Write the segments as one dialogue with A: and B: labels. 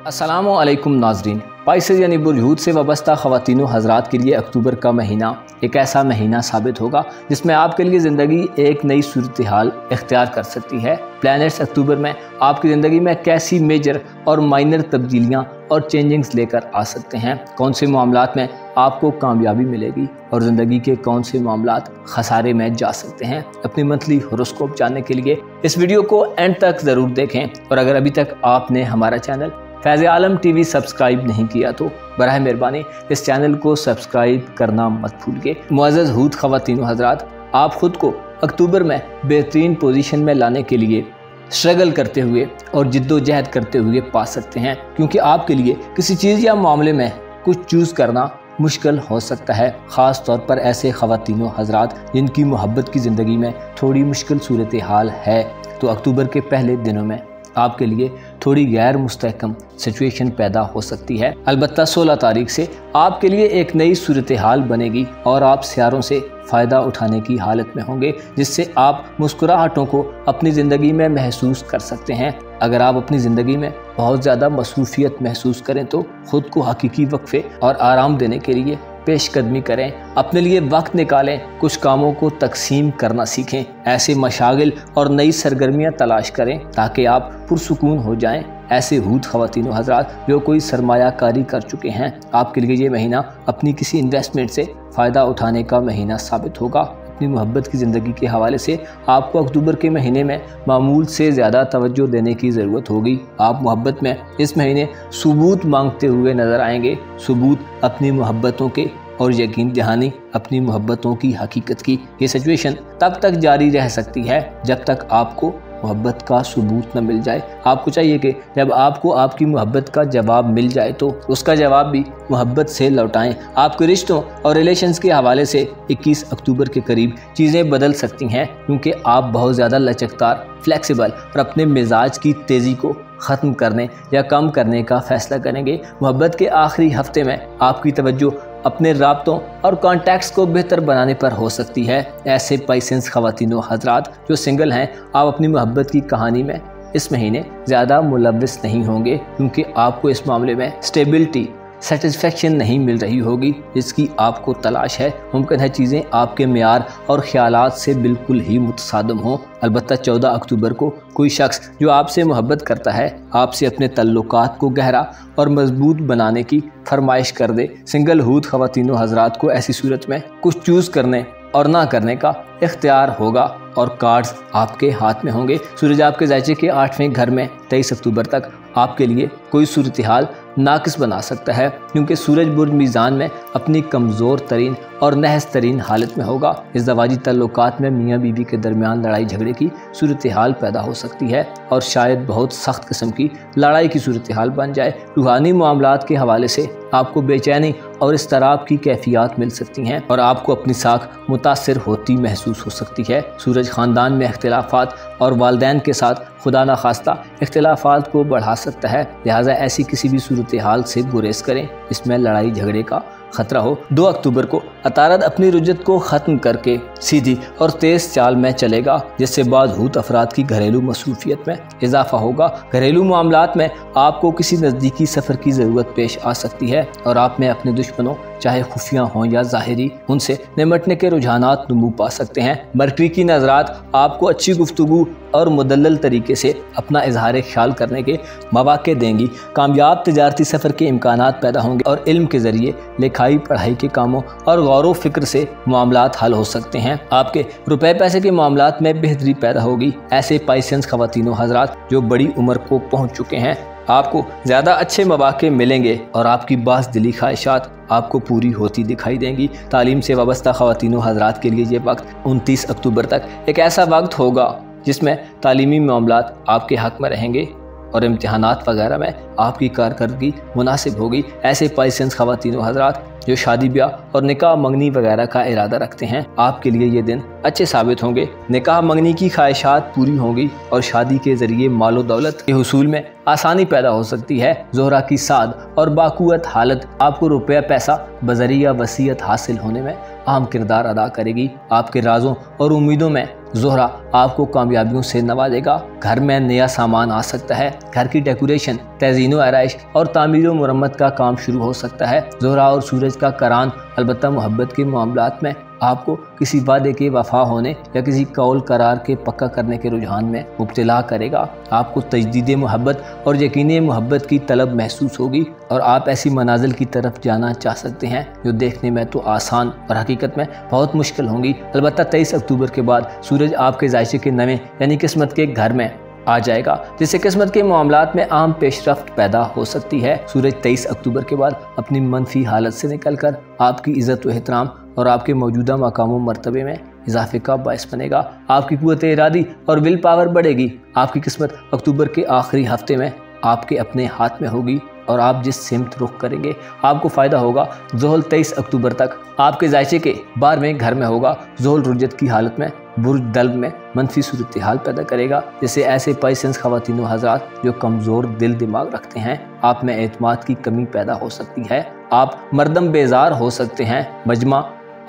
A: अस्सलामुअलैकुम नाज़रीन। पाइसेस यानी बुर्ज से वाबस्ता ख़वातीन हज़रात के लिए अक्टूबर का महीना एक ऐसा महीना साबित होगा जिसमें आपके लिए ज़िंदगी एक नई सूरत हाल इख्तियार कर सकती है। प्लैनेट्स अक्टूबर में आपकी ज़िंदगी में कैसी मेजर और माइनर तब्दीलियाँ और चेंजिंग्स लेकर आ सकते हैं, कौन से मामलात में आपको कामयाबी मिलेगी और ज़िंदगी के कौन से मामलात खसारे में जा सकते हैं। अपनी मंथली होरोस्कोप जानने के लिए इस वीडियो को एंड तक ज़रूर देखें और अगर अभी तक आपने हमारा चैनल फैज़ आलम टीवी सब्सक्राइब नहीं किया तो बराह मेहरबानी इस चैनल को सब्सक्राइब करना मत भूलिए। मुअज़्ज़ज़ हूद ख़वातीन हज़रात, आप ख़ुद को अक्टूबर में बेहतरीन पोजीशन में लाने के लिए स्ट्रगल करते हुए और जिद्दोजहद करते हुए पा सकते हैं, क्योंकि आपके लिए किसी चीज़ या मामले में कुछ चूज़ करना मुश्किल हो सकता है, ख़ास तौर पर ऐसे ख़वातीन हज़रात जिनकी मोहब्बत की ज़िंदगी में थोड़ी मुश्किल सूरत हाल है। तो अक्टूबर के पहले दिनों में आपके लिए थोड़ी गैर मुस्तहकम सिचुएशन पैदा हो सकती है। अलबत्ता 16 तारीख से आपके लिए एक नई सूरत हाल बनेगी और आप सियारों से फ़ायदा उठाने की हालत में होंगे, जिससे आप मुस्कुराहटों को अपनी ज़िंदगी में महसूस कर सकते हैं। अगर आप अपनी ज़िंदगी में बहुत ज़्यादा मसरूफियत महसूस करें तो ख़ुद को हकीकी वक्फे और आराम देने के लिए पेशकदमी करें, अपने लिए वक्त निकालें, कुछ कामों को तकसीम करना सीखें, ऐसे मशागिल और नई सरगर्मियां तलाश करें ताकि आप पुरसुकून हो जाएं। ऐसे हूद ख़वातीन हज़रात जो कोई सरमायाकारी कर चुके हैं, आपके लिए ये महीना अपनी किसी इन्वेस्टमेंट से फ़ायदा उठाने का महीना साबित होगा। अपनी मोहब्बत की ज़िंदगी के हवाले से आपको अक्टूबर के महीने में मामूल से ज़्यादा तवज्जो देने की ज़रूरत होगी। आप मोहब्बत में इस महीने सबूत मांगते हुए नज़र आएंगे, सबूत अपनी मोहब्बतों के और यकीन दहानी अपनी मोहब्बतों की हकीकत की। ये सिचुएशन तब तक जारी रह सकती है जब तक आपको मोहब्बत का सबूत न मिल जाए। आपको चाहिए कि जब आपको आपकी मोहब्बत का जवाब मिल जाए तो उसका जवाब भी मोहब्बत से लौटाएं। आपके रिश्तों और रिलेशंस के हवाले से 21 अक्टूबर के करीब चीज़ें बदल सकती हैं, क्योंकि आप बहुत ज़्यादा लचकदार, फ्लेक्सिबल और अपने मिजाज की तेज़ी को ख़त्म करने या कम करने का फ़ैसला करेंगे। मोहब्बत के आखिरी हफ्ते में आपकी तवज्जो अपने राब्तों और कॉन्टैक्ट्स को बेहतर बनाने पर हो सकती है। ऐसे पाइसेंस ख़वातीन हज़रात जो सिंगल हैं, आप अपनी मोहब्बत की कहानी में इस महीने ज़्यादा मुलव्वस नहीं होंगे, क्योंकि आपको इस मामले में स्टेबिलिटी, सेटिस्फेक्शन नहीं मिल रही होगी जिसकी आपको तलाश है। मुमकिन है चीज़ें आपके मेयार और ख्यालात से बिल्कुल ही मुतसादम हों। अलबत्ता 14 अक्टूबर को कोई शख्स जो आपसे मोहब्बत करता है आपसे अपने तल्लुकात को गहरा और मजबूत बनाने की फरमाइश कर दे। सिंगल हूद ख़वातीन हज़रात को ऐसी सूरत में कुछ चूज़ करने और ना करने का इख्तियार होगा और कार्ड्स आपके हाथ में होंगे। सूरज आपके ज़ायचे के 8वें घर में 23 अक्टूबर तक आपके लिए कोई सूरत हाल नाकिस बना सकता है, क्योंकि सूरज बुर्ज मीज़ान में अपनी कमज़ोर तरीन और नहस तरीन हालत में होगा। इस ज़वाजी तल्लुकात में मियाँ बीवी के दरमियान लड़ाई झगड़े की सूरत हाल पैदा हो सकती है और शायद बहुत सख्त किस्म की लड़ाई की सूरत हाल बन जाए। रूहानी मामलात के हवाले से आपको बेचैनी और इस्तराब की कैफियत मिल सकती हैं और आपको अपनी साख मुतासिर होती महसूस हो सकती है। सूरज ख़ानदान में इख्तिलाफात और वालदैन के साथ खुदा न खास्ता इख्तिलाफात को बढ़ा सकता है, लिहाजा ऐसी किसी भी सूरत हाल से गुरेज करें इसमें लड़ाई झगड़े का खतरा हो। 2 अक्टूबर को अतारद अपनी रुजत को ख़त्म करके सीधी और तेज़ चाल में चलेगा, जिससे बाद हूत अफराद की घरेलू मसरूफियत में इजाफा होगा। घरेलू मामलात में आपको किसी नज़दीकी सफ़र की ज़रूरत पेश आ सकती है और आप में अपने दुश्मनों, चाहे खुफिया हों या ज़ाहिरी, उनसे निमटने के रुझानात नमू पा सकते हैं। मरकरी की नज़रात आपको अच्छी गुफ्तगू और मुदल्लल तरीके से अपना इजहार ख्याल करने के मौक़े देंगी। कामयाब तजारती सफ़र के इम्कानात पैदा होंगे और इल्म के ज़रिए लिखाई पढ़ाई के कामों और गौर फ़िक्र से मामलात हल हो सकते हैं। आपके रुपए पैसे के मामलात में बेहतरी पैदा होगी। ऐसे पाइसेंस ख़वातीन हज़रात जो बड़ी उम्र को पहुँच चुके हैं, आपको ज़्यादा अच्छे मौक़े मिलेंगे और आपकी बास दिली ख्वाहिशात आपको पूरी होती दिखाई देंगी। तालीम से वाबस्ता ख़वातीन हज़रात के लिए ये वक्त 29 अक्टूबर तक एक ऐसा वक्त होगा जिसमें तालीमी मामलात आपके हक़ में रहेंगे और इम्तिहानात वगैरह में आपकी कारकर्दगी मुनासिब होगी। ऐसे पाइसेंस ख़वातीन हज़रात जो शादी ब्याह और निकाह मंगनी वगैरह का इरादा रखते हैं, आपके लिए ये दिन अच्छे साबित होंगे। निकाह मंगनी की ख्वाहिशात पूरी होंगी और शादी के ज़रिए मालो दौलत के हुसूल में आसानी पैदा हो सकती है। ज़ोहरा की साद और बाक़ुव्वत हालत आपको रुपया पैसा बज़रिया वसीयत हासिल होने में अहम किरदार अदा करेगी। आपके राज़ों और उम्मीदों में ज़ोहरा आपको कामयाबियों से नवाजेगा। घर में नया सामान आ सकता है। घर की डेकोरेशन तज़ीन व आराइश और तामीर व मुरम्मत का काम शुरू हो सकता है। ज़ोहरा और सूरज का करान अलबत्ता मोहब्बत के मामलात में आपको किसी वादे के वफा होने या किसी कौल करार के पक्का करने के रुझान में मुब्तला करेगा। आपको तजदीद मोहब्बत और यकीन मोहब्बत की तलब महसूस होगी और आप ऐसी मनाजिल की तरफ जाना चाह सकते हैं जो देखने में तो आसान और हकीकत में बहुत मुश्किल होंगी। अलबत्ता 23 अक्टूबर के बाद सूरज आपके जायशे के नवे यानी किस्मत के घर में आ जाएगा, जिससे किस्मत के मामलात में आम पेशरफ्त पैदा हो सकती है। सूरज 23 अक्टूबर के बाद अपनी मनफी हालत से निकलकर आपकी इज़्ज़त व एहतराम और आपके मौजूदा मकाम व मर्तबे में इजाफे का बायस बनेगा। आपकी कुव्वत इरादी और विल पावर बढ़ेगी। आपकी किस्मत अक्टूबर के आखिरी हफ्ते में आपके अपने हाथ में होगी और आप जिस सिमत रुख करेंगे आपको फ़ायदा होगा। ज़ोहल 23 अक्टूबर तक आपके जायचे के 12वें घर में होगा। ज़ोहल रुज्जत की हालत में बुर्ज दल्ब में मनफी सूरत हाल पैदा करेगा, जिससे ऐसे पाइसेंस ख़वातीन व हज़रात जो कमज़ोर दिल दिमाग रखते हैं, आप में एतमाद की कमी पैदा हो सकती है। आप मर्दम बेजार हो सकते हैं। मजमा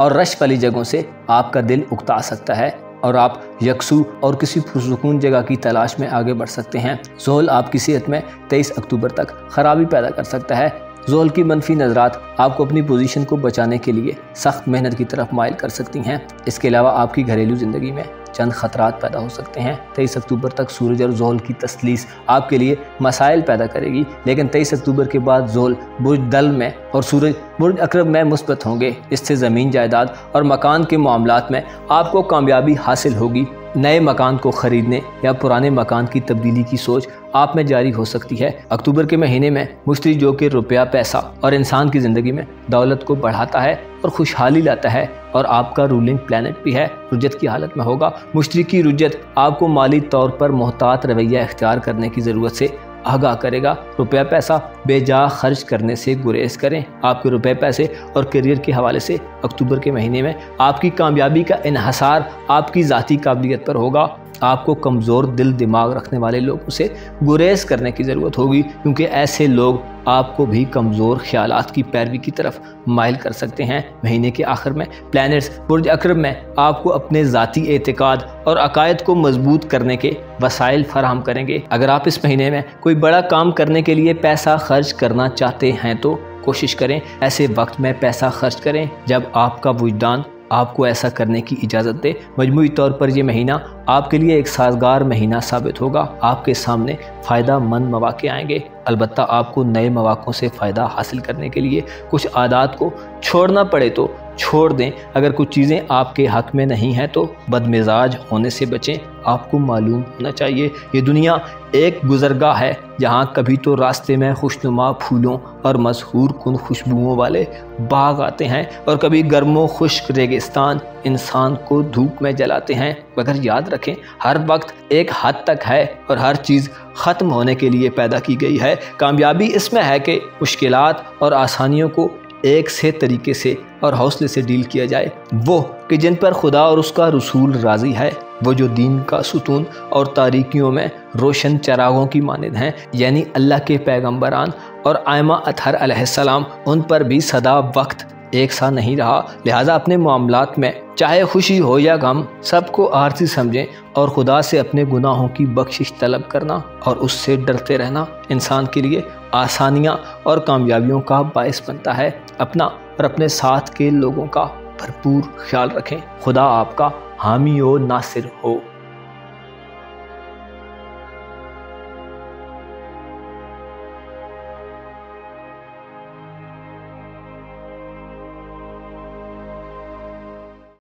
A: और रश वाली जगहों से आपका दिल उकता सकता है और आप यकसू और किसी पुरसुकून जगह की तलाश में आगे बढ़ सकते हैं। ज़ोहल आपकी सेहत में 23 अक्टूबर तक खराबी पैदा कर सकता है। ज़ोहल की मनफी नज़रात आपको अपनी पोजीशन को बचाने के लिए सख्त मेहनत की तरफ माइल कर सकती हैं। इसके अलावा आपकी घरेलू ज़िंदगी में चंद ख़तरात पैदा हो सकते हैं। 23 अक्टूबर तक सूरज और ज़ोहल की तस्लीस आपके लिए मसाइल पैदा करेगी, लेकिन 23 अक्टूबर के बाद ज़ोहल बुर्ज दल्ब में और सूरज बुर्ज अकरब में मुस्बत होंगे। इससे ज़मीन जायदाद और मकान के मामलात में आपको कामयाबी हासिल होगी। नए मकान को ख़रीदने या पुराने मकान की तब्दीली की सोच आप में जारी हो सकती है। अक्टूबर के महीने में मुश्तरी जो कि रुपया, पैसा और इंसान की ज़िंदगी में दौलत को बढ़ाता है और खुशहाली लाता है और आपका रूलिंग प्लैनेट भी है, रुज्जत की हालत में होगा। मुश्तरी की रुज्जत आपको माली तौर पर मोहतात रवैया इख्तियार करने की ज़रूरत से आगाह करेगा। रुपया पैसा बेजा खर्च करने से गुरेज करें। आपके रुपए पैसे और करियर के हवाले से अक्टूबर के महीने में आपकी कामयाबी का इन्हसार आपकी ज़ाती काबिलियत पर होगा। आपको कमज़ोर दिल दिमाग रखने वाले लोगों से गुरेज करने की ज़रूरत होगी, क्योंकि ऐसे लोग आपको भी कमज़ोर ख्यालात की पैरवी की तरफ माइल कर सकते हैं। महीने के आखिर में प्लैनेट्स बुर्ज अकरब में आपको अपने ज़ाती एतकाद और अकायद को मजबूत करने के वसाइल फराहम करेंगे। अगर आप इस महीने में कोई बड़ा काम करने के लिए पैसा खर्च करना चाहते हैं तो कोशिश करें ऐसे वक्त में पैसा खर्च करें जब आपका वुजदान आपको ऐसा करने की इजाज़त दे। मजमूई तौर पर यह महीना आपके लिए एक साजगार महीना साबित होगा। आपके सामने फ़ायदा मंद मौक़े आएंगे। अलबत्ता आपको नए मौक़ों से फ़ायदा हासिल करने के लिए कुछ आदात को छोड़ना पड़े तो छोड़ दें। अगर कुछ चीज़ें आपके हक़ में नहीं हैं तो बदमिजाज होने से बचें। आपको मालूम होना चाहिए ये दुनिया एक गुज़रगाह है जहाँ कभी तो रास्ते में खुशनुमा फूलों और मशहूर कुन खुशबुओं वाले बाग आते हैं और कभी गर्मो खुश्क रेगिस्तान इंसान को धूप में जलाते हैं। मगर याद रखें, हर वक्त एक हद तक है और हर चीज़ ख़त्म होने के लिए पैदा की गई है। कामयाबी इसमें है कि मुश्किलात और आसानियों को एक से तरीके से और हौसले से डील किया जाए। वो कि जिन पर खुदा और उसका रसूल राज़ी है, वो जो दीन का सुतून और तारीकियों में रोशन चरागों की मानिद हैं, यानी अल्लाह के पैगम्बरान और आयमा अतहर अलैहिस्सलाम, उन पर भी सदा वक्त एक सा नहीं रहा। लिहाजा अपने मामलात में चाहे खुशी हो या गम सबको आरज़ी समझें और खुदा से अपने गुनाहों की बख्शिश तलब करना और उससे डरते रहना इंसान के लिए आसानियाँ और कामयाबियों का बायस बनता है। अपना और अपने साथ के लोगों का भरपूर ख्याल रखें। खुदा आपका हामी और नासिर हो।